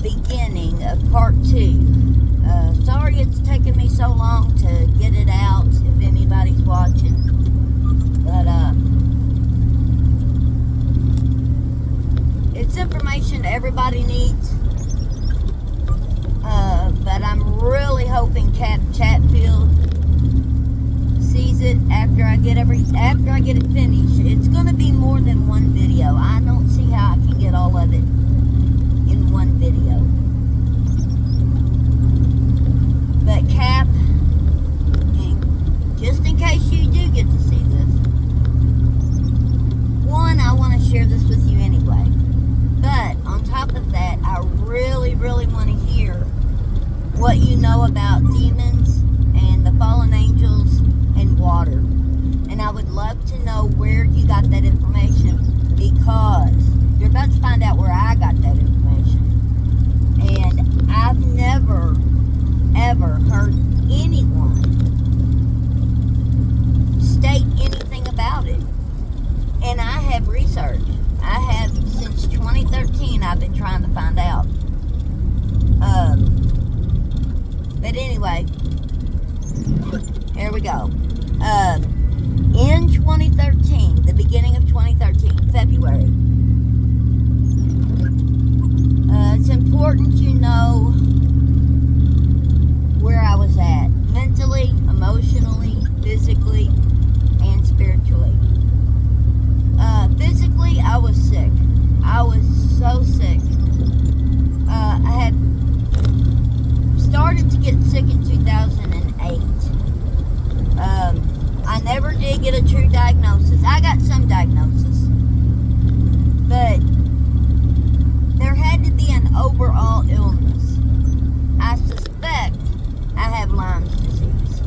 beginning of part 2. Sorry it's taken me so long to get it out, if anybody's watching. But, it's information everybody needs. But I'm really hoping Kap Chatfield sees it after I get it finished. It's gonna be more than one video. I don't see how I can get all of it in one video. But Kap, just in case you do get to see this, one, I want to share this with you anyway. But on top of that, I really, really want to hear what you know about demons and the fallen angels and water. And I would love to know where you got that information, because you're about to find out where I got that information. And I've never, ever heard anyone state anything about it. And I have researched. I have, since 2013, I've been trying to find out. But anyway, here we go. In 2013, the beginning of 2013, February, it's important you know where I was at, mentally, emotionally, physically, and spiritually. Physically, I was sick. I was so sick. I had started to get sick in 2008. I never did get a true diagnosis. I got some diagnosis. But there had to be an overall illness. I suspect I have Lyme's disease.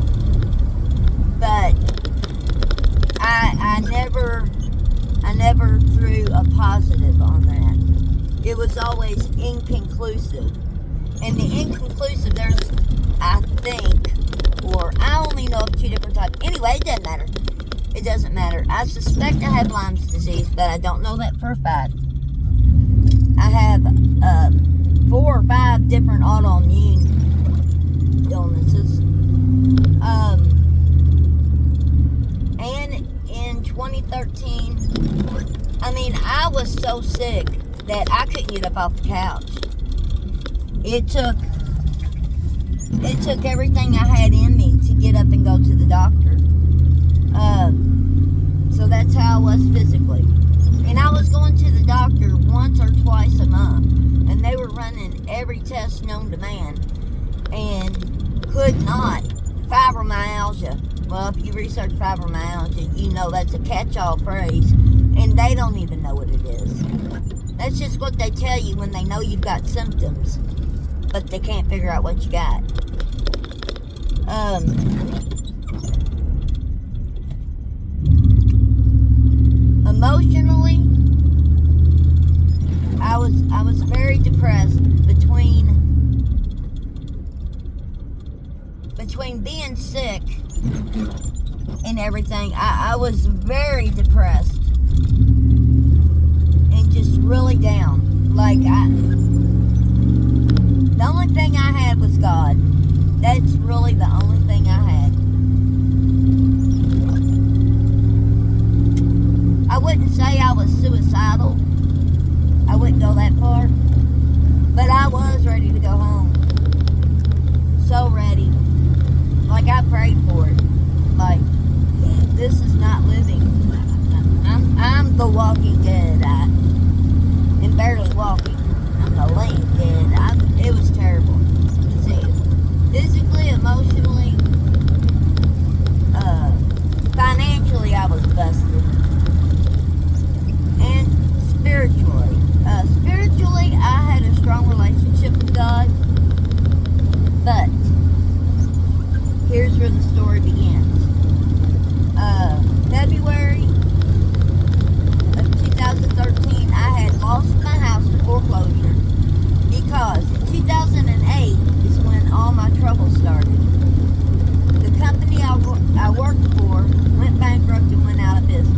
But I never threw a positive on that. It was always inconclusive. And the inconclusive, there's, I think, or I only know of 2 different types. Anyway, it doesn't matter. It doesn't matter. I suspect I have Lyme's disease, but I don't know that for a fact. I have 4 or 5 different autoimmune illnesses. And in 2013, I mean, I was so sick that I couldn't get up off the couch. It took everything I had in me to get up and go to the doctor. So that's how I was physically. And I was going to the doctor once or twice a month. And they were running every test known to man. And could not. Fibromyalgia. Well, if you research fibromyalgia, you know that's a catch-all phrase. And they don't even know what it is. That's just what they tell you when they know you've got symptoms, but they can't figure out what you got. Emotionally, I was very depressed between being sick and everything. I was very depressed and just really down. Like, the only thing I had was God. That's really the only thing I had. I wouldn't say I was suicidal. I wouldn't go that far. But I was ready to go home. So ready. Like, I prayed for it. Like, this is not living. I'm the walking dead. I am barely walking. I'm the laying dead. It was terrible. Physically, emotionally, financially, I was busted. And spiritually. Spiritually, I had a strong relationship with God. But here's where the story begins. February of 2013, I had lost my house to foreclosure. Because in 2008 is when all my trouble started. The company I worked for went bankrupt and went out of business.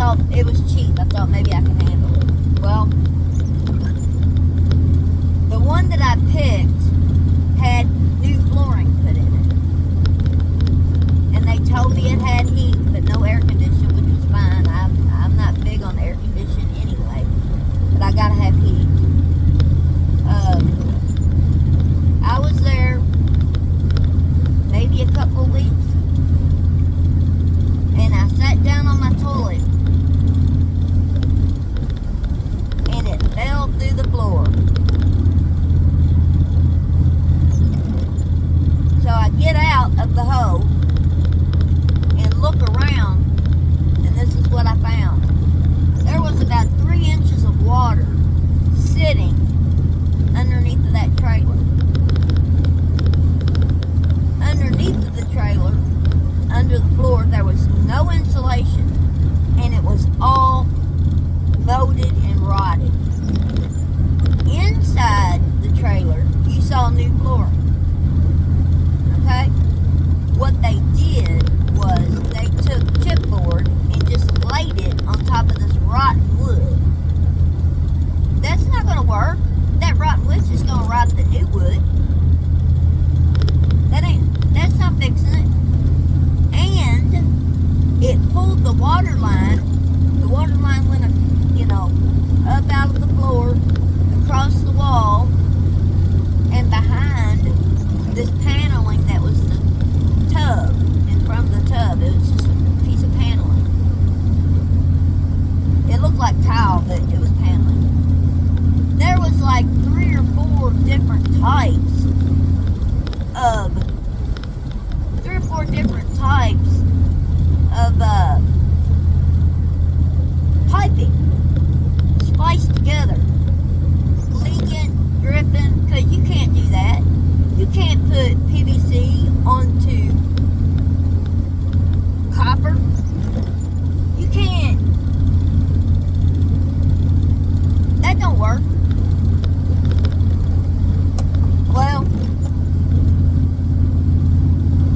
thought it was cheap. I thought maybe I could handle it. Well, the one that I picked had new flooring put in it. And they told me it had heat, but no air conditioning, which was fine. I'm not big on air conditioning anyway. But I gotta have heat. I was there maybe a couple of weeks. And I sat down on my toilet. And it fell through the floor. So I get out of the hole and look around, and this is what I found. There was about 3 inches of water sitting underneath of that trailer. Underneath of the trailer, under the floor, there was no insulation, and it was all molded and rotted. Inside the trailer, you saw new flooring. Okay? What they did was they took chipboard and just laid it on top of this rotten wood. That's not going to work. That rotten wood's just going to rot the new wood. That's not fixing it. And it pulled the water line. The water line went, up out of the floor, across the wall, and behind this paneling that was the tub. And from the tub, it was just a piece of paneling. It looked like tile, but it was paneling. There was like 3 or 4 different types of piping spliced together, leaking, dripping, because you can't do that. You can't put PVC onto copper. You can't. That don't work. Well,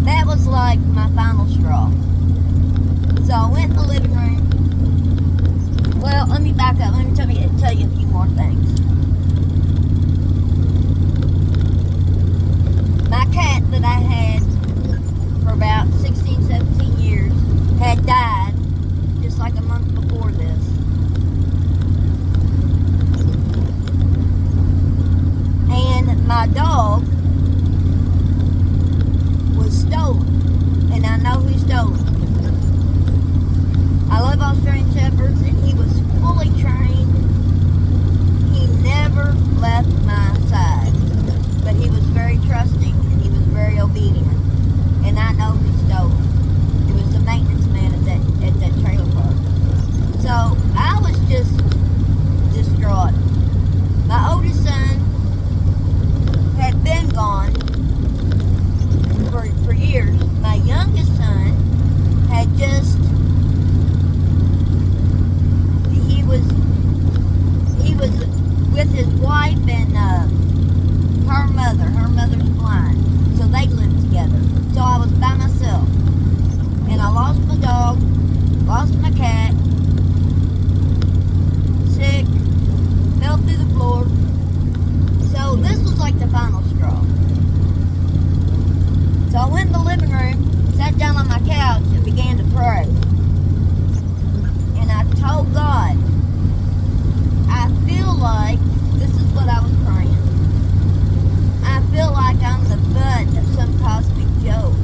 that was like my final straw. So I went in the living room. Well, let me back up. Let me tell you a few more things. My cat that I had for about 16, 17 years had died just like a month before this. And my dog was stolen. And I know who stole him. I love Australian Shepherds, and he was fully trained. He never left my side. But he was very trusting, and he was very obedient. And I know who stole him. It was the maintenance man at that trailer park. So I was just distraught. My oldest son had been gone for years. My youngest son had just, he was with his wife and her mother's blind, so they lived together. So I was by myself, and I lost my dog, lost my cat, sick, fell through the floor. So this was like the final straw. So I went in the living room, sat down on my couch, and began to pray. And I told God, I feel like, this is what I was praying, I feel like I'm the butt of some cosmic joke.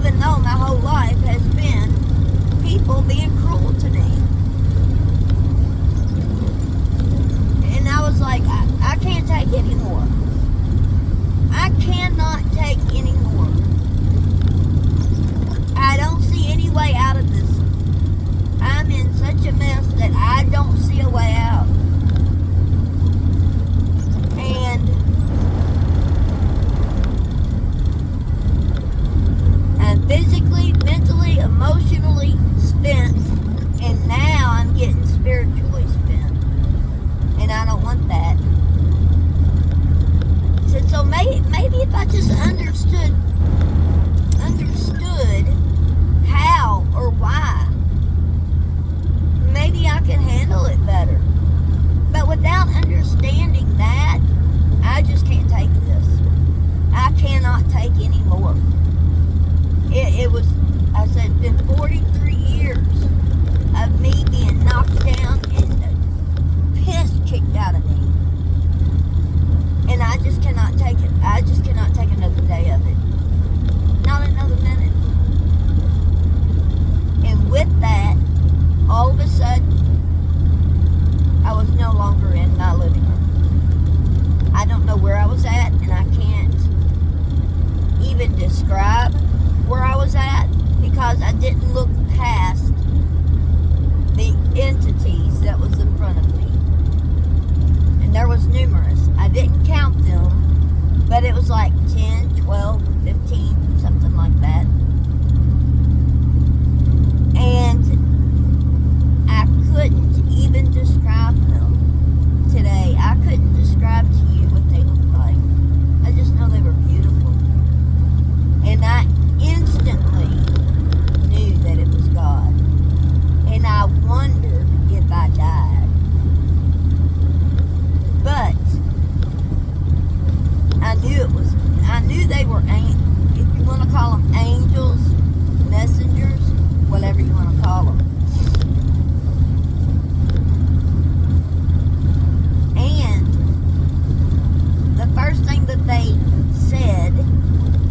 even though my whole life has been people being cruel to me. And I was like, I can't take anymore. I cannot take anymore. I don't see any way out of this. I'm in such a mess that I don't see a way out. And I'm physically, mentally, emotionally spent, and now I'm getting spiritually spent. And I don't want that. So maybe if I just understood how or why, maybe I can handle it better. But without understanding that, I just can't take this. I cannot take any more. It was, I said, been 43 years of me being knocked down and the piss kicked out of me. And I just cannot take it. I just cannot take another day of it. Not another minute. And with that, all of a sudden, I was no longer in my living room. I don't know where I was at, and I can't even describe where I was at because I didn't look past the entities that was in front of me. And there was numerous. I didn't count them, but it was like 10, 12, 15, something like that. And I couldn't even describe them today. I couldn't describe to you what they looked like. I just know they were beautiful. And I instantly knew that it was God. And I wondered if I died. But I knew they were, if you want to call them angels, messengers, whatever you want to call them. And the first thing that they said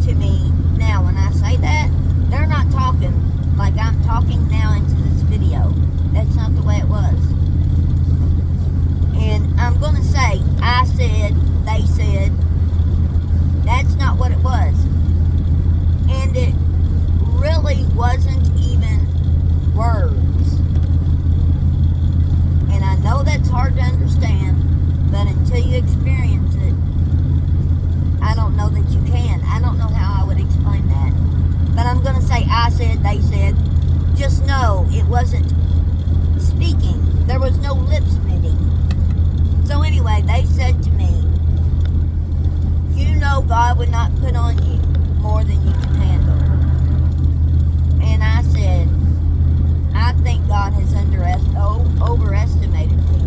to me, now when I say that, they're not talking like I'm talking now into this video. That's not the way it was. And I'm going to say, I said, they said, that's not what it was. And it really wasn't even words. And I know that's hard to understand, but until you experience it, I don't know that you can. I don't know how I would explain that. But I'm going to say, I said, they said. Just know it wasn't speaking. There was no lips moving. So anyway, they said to me, you know God would not put on you more than you can handle. And I said, I think God has overestimated me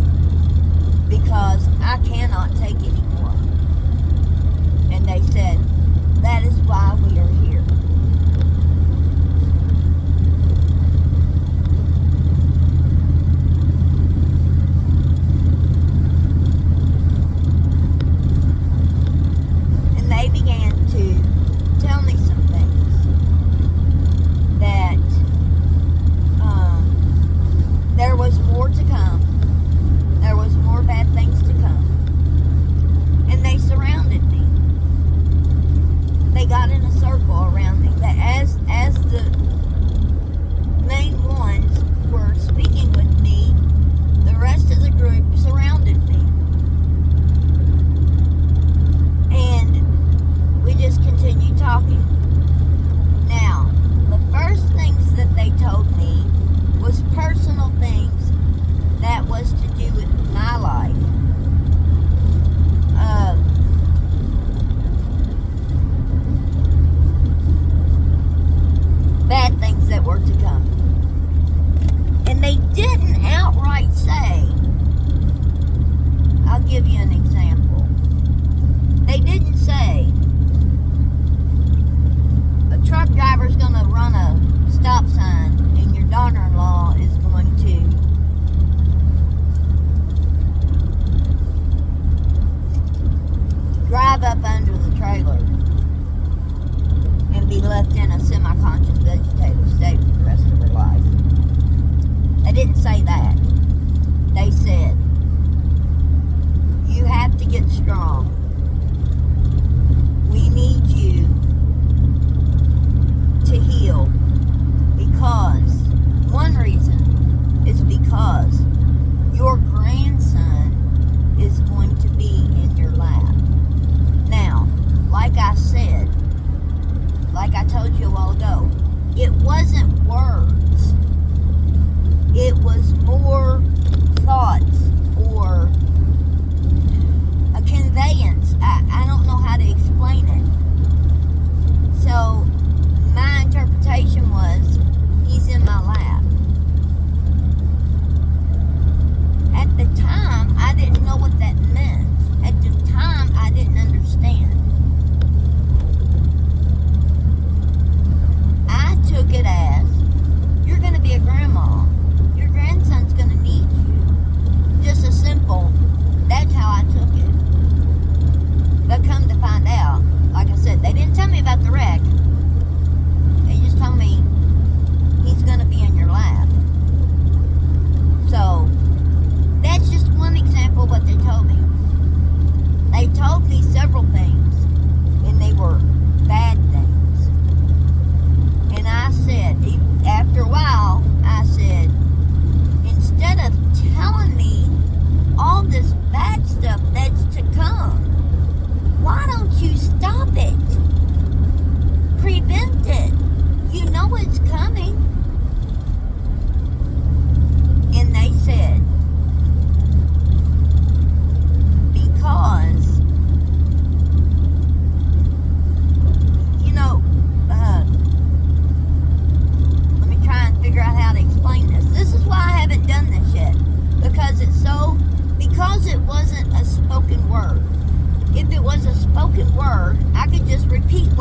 because I cannot take any more. And they said, that is why we are here. And they began to tell me some things.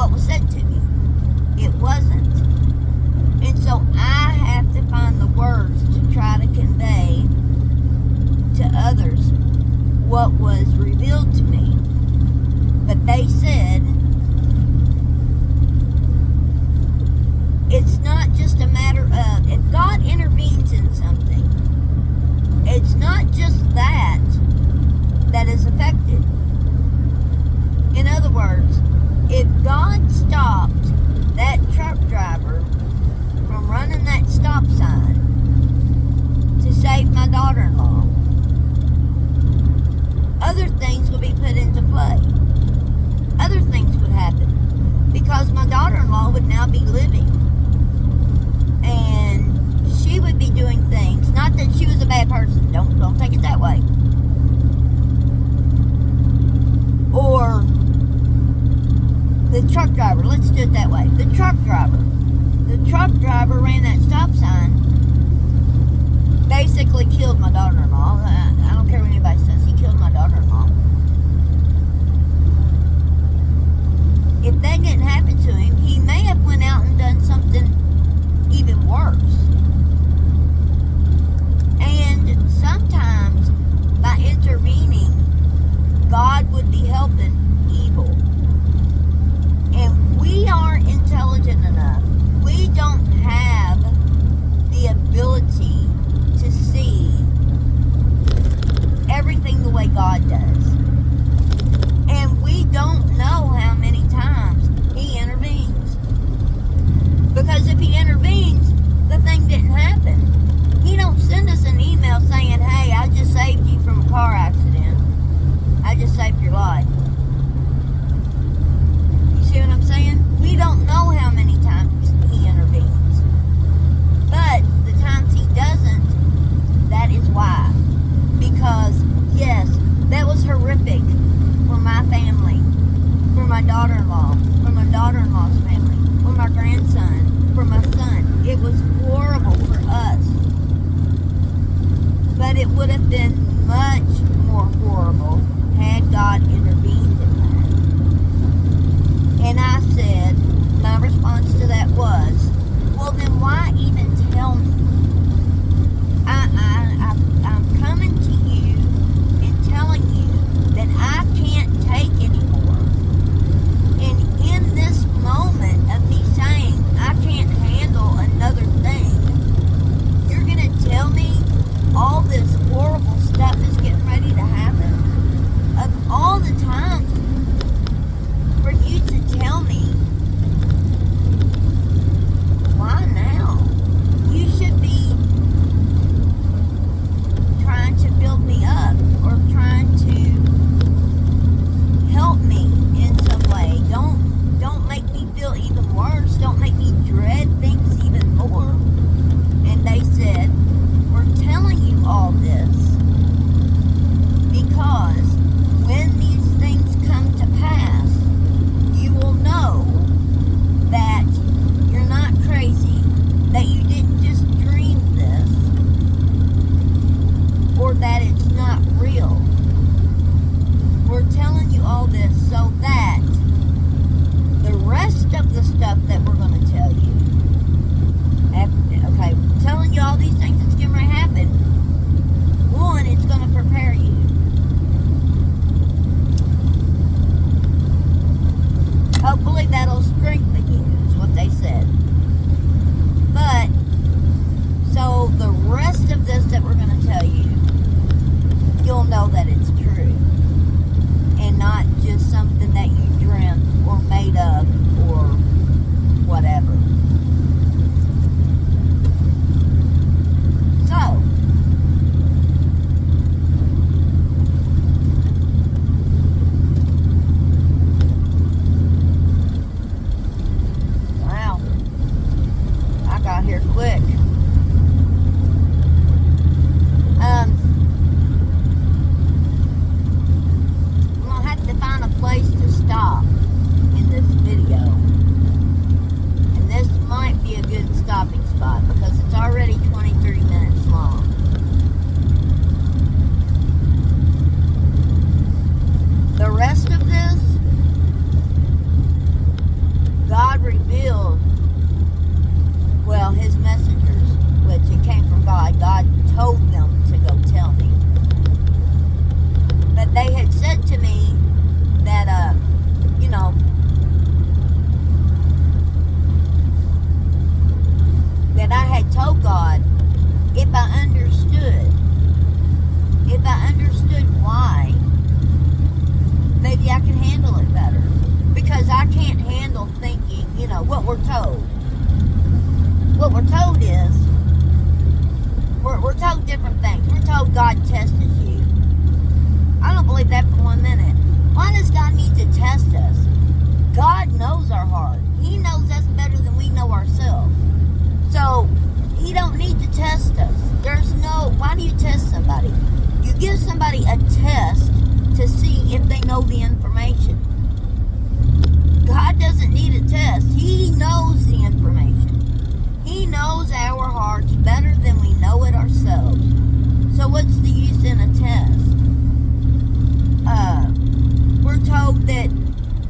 what was said to me. It wasn't. And so I have to find the words to try to convey to others what was revealed to me. But they said, it's not just a matter of, if God intervenes in something, it's not just that is affected. In other words, if God stopped that truck driver from running that stop sign to save my daughter-in-law, other things would be put into play. Other things would happen. Because my daughter-in-law would now be living. And she would be doing things. Not that she was a bad person. Don't take it that way. Or the truck driver. Let's do it that way. The truck driver. The truck driver ran that stop sign. Basically killed my daughter-in-law. I don't care what anybody says. He killed my daughter-in-law. If that didn't happen to him, he may have went out and done something even worse. And sometimes by intervening, God would be helping evil. And we aren't intelligent enough. We don't have the ability to see everything the way God does. And we don't know how many times He intervenes. Because if He intervenes, the thing didn't happen. He don't send us an email saying, hey, I just saved you from a car accident. I just saved your life. You see what I'm saying? We don't know how many times He intervenes. But the times He doesn't, that is why. Because, yes, that was horrific for my family, for my daughter-in-law, for my daughter-in-law's family, for my grandson, for my son. It was horrible for us. But it would have been much does God need to test us? God knows our heart. He knows us better than we know ourselves. So, He don't need to test us. Why do you test somebody? You give somebody a test to see if they know the information. God doesn't need a test. He knows the information. He knows our hearts better than we know it ourselves. So what's the use in a test? We're told that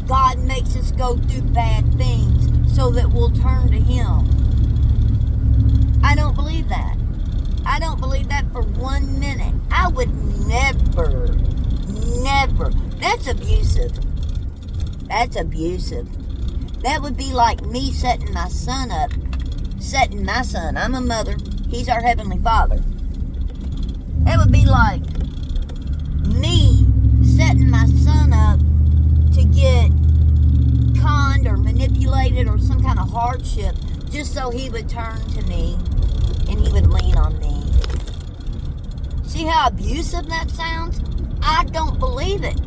God makes us go through bad things so that we'll turn to Him. I don't believe that. I don't believe that for 1 minute. I would never. That's abusive. That's abusive. That would be like me setting my son. I'm a mother. He's our Heavenly Father. That would be like me setting my son up to get conned or manipulated or some kind of hardship just so he would turn to me and he would lean on me. See how abusive that sounds? I don't believe it.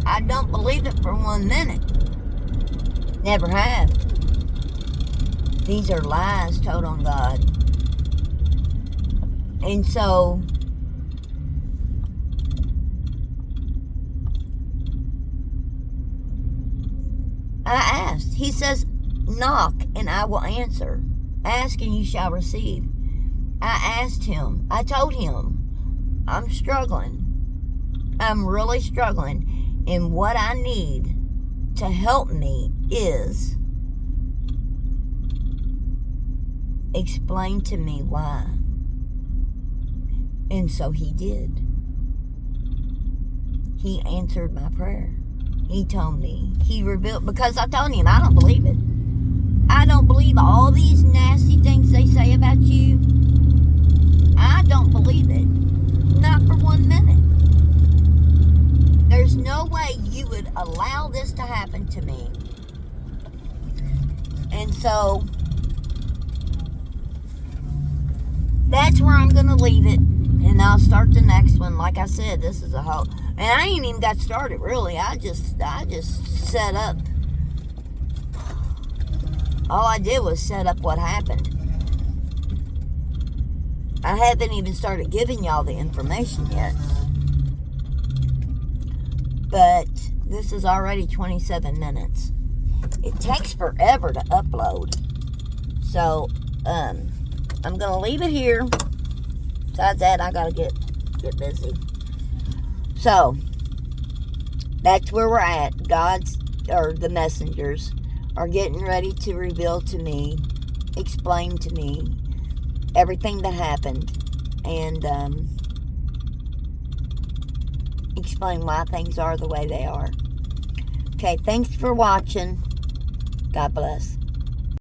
I don't believe it for 1 minute. Never have. These are lies told on God. And so, I asked. He says, knock and I will answer. Ask and you shall receive. I asked Him. I told Him, I'm struggling. I'm really struggling. And what I need to help me is explain to me why. And so He did. He answered my prayer. He told me. He revealed, because I told Him, I don't believe it. I don't believe all these nasty things they say about you. I don't believe it. Not for 1 minute. There's no way you would allow this to happen to me. And so, that's where I'm going to leave it. And I'll start the next one. Like I said, this is a whole... And I ain't even got started, really. I just set up. All I did was set up what happened. I haven't even started giving y'all the information yet. But this is already 27 minutes. It takes forever to upload. So, I'm going to leave it here. Besides that, I got to get busy. So, that's where we're at. The messengers are getting ready to reveal to me, explain to me everything that happened, and explain why things are the way they are. Okay, thanks for watching. God bless.